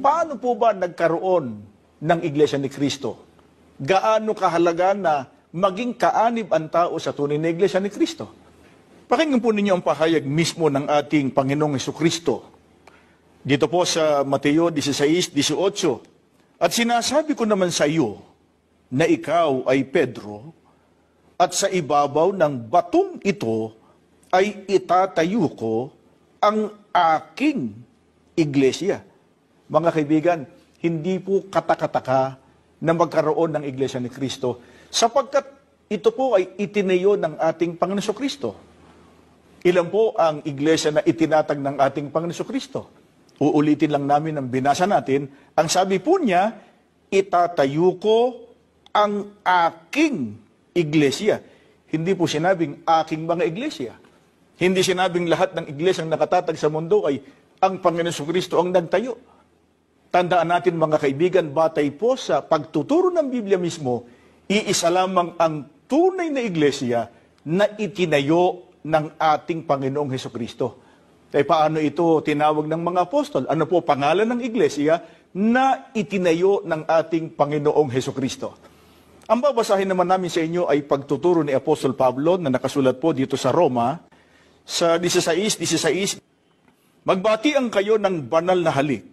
Paano po ba nagkaroon ng Iglesia ni Cristo? Gaano kahalaga na maging kaanib ang tao sa tunay na Iglesia ni Cristo? Pakinggan po ninyo ang pahayag mismo ng ating Panginoong Hesukristo. Dito po sa Mateo 16:18. At sinasabi ko naman sa iyo na ikaw ay Pedro, at sa ibabaw ng batong ito ay itatayo ko ang aking iglesia. Mga kaibigan, hindi po katakataka na magkaroon ng Iglesia ni Cristo sapagkat ito po ay itinayo ng ating Panginoon Kristo. Ilan po ang iglesia na itinatag ng ating Panginoon Kristo? Uulitin lang namin ang binasa natin. Ang sabi po niya, itatayo ko ang aking iglesia. Hindi po sinabing aking mga iglesia. Hindi sinabing lahat ng iglesyang nakatatag sa mundo ay ang Panginoon Kristo ang nagtayo. Tandaan natin mga kaibigan, batay po sa pagtuturo ng Biblia mismo, iisa lamang ang tunay na iglesia na itinayo ng ating Panginoong Hesukristo. Kaya paano ito tinawag ng mga apostol? Ano po pangalan ng iglesia na itinayo ng ating Panginoong Hesukristo? Ang babasahin naman namin sa inyo ay pagtuturo ni Apostol Pablo na nakasulat po dito sa Roma, sa 16:16. Magbatian kayo ng banal na halik